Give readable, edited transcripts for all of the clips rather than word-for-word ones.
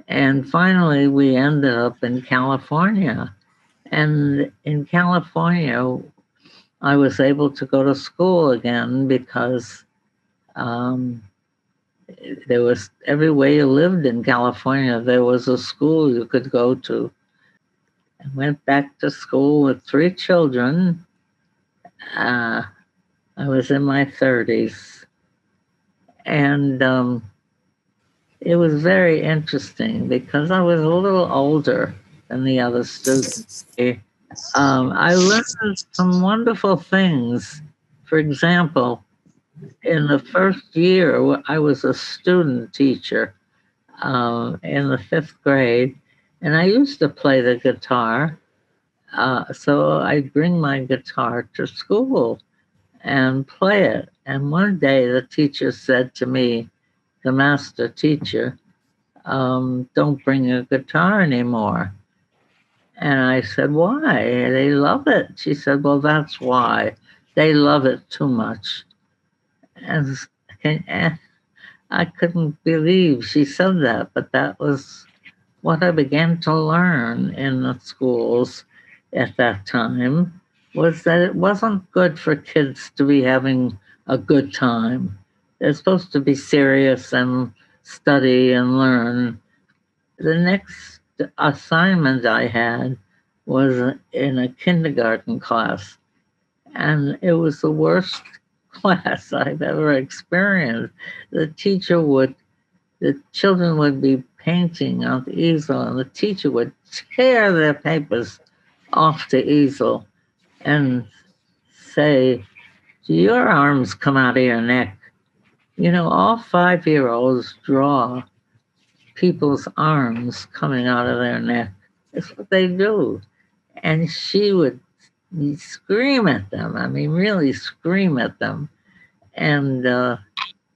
And finally, we ended up in California. And in California, I was able to go to school again because um, there was everywhere you lived in California, there was a school you could go to. I went back to school with three children. Uh, I was in my 30s. And it was very interesting because I was a little older than the other students. I learned some wonderful things. For example, in the first year, I was a student teacher in the fifth grade, and I used to play the guitar. So I'd bring my guitar to school and play it. And one day the teacher said to me, the master teacher, don't bring a guitar anymore. And I said, why? They love it. She said, well, that's why. They love it too much. And I couldn't believe she said that, but that was what I began to learn in the schools at that time was that it wasn't good for kids to be having a good time. They're supposed to be serious and study and learn. The next assignment I had was in a kindergarten class, and it was the worst class I've ever experienced. The teacher would, the children would be painting on the easel, and the teacher would tear their papers off the easel and say, do your arms come out of your neck? You know, all 5-year olds draw people's arms coming out of their neck. It's what they do. And she would scream at them. I mean, really scream at them. And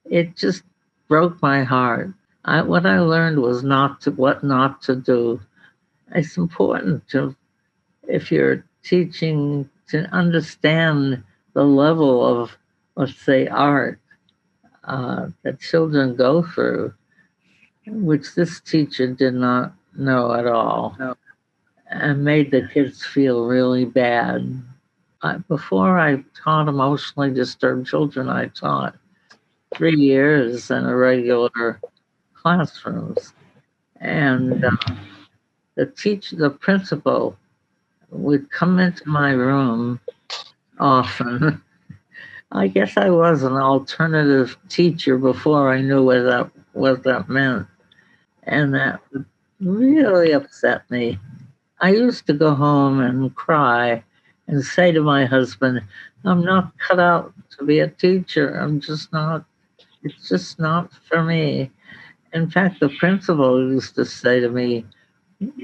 it just broke my heart. What I learned was what not to do. It's important to, if you're teaching, to understand the level of, let's say, art that children go through, which this teacher did not know at all, and made the kids feel really bad. Before I taught emotionally disturbed children, I taught 3 years in a regular classrooms. And the principal would come into my room often. I guess I was an alternative teacher before I knew what that meant. And that would really upset me. I used to go home and cry and say to my husband, I'm not cut out to be a teacher. I'm just not, it's just not for me. In fact, the principal used to say to me,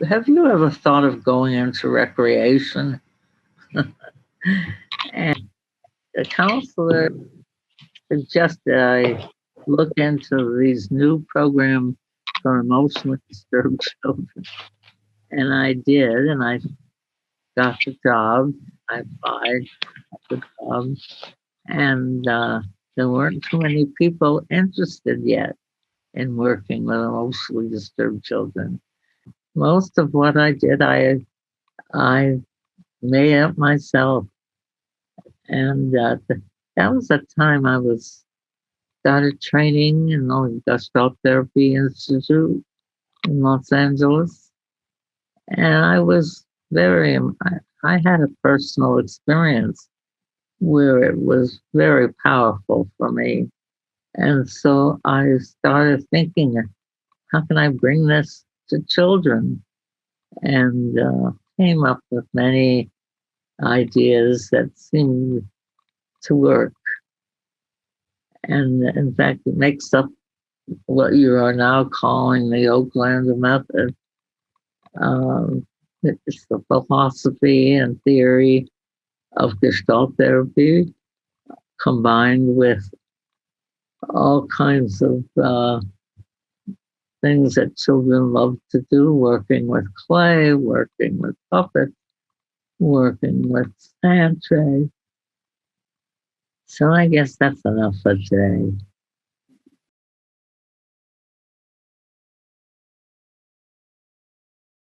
have you ever thought of going into recreation? And the counselor suggested I look into these new programs for emotionally disturbed children. And I did, and I got the job. I applied for the job, and there weren't too many people interested yet in working with emotionally disturbed children. Most of what I did, I made up myself, and that was the time I was started training in the Gestalt Therapy Institute in Los Angeles, and I was very. I had a personal experience where it was very powerful for me. And so I started thinking, how can I bring this to children? And came up with many ideas that seemed to work. And in fact, it makes up what you are now calling the Oaklander Method. Um, it's the philosophy and theory of Gestalt therapy combined with all kinds of things that children love to do, working with clay, working with puppets, working with sand tray. So I guess that's enough for today.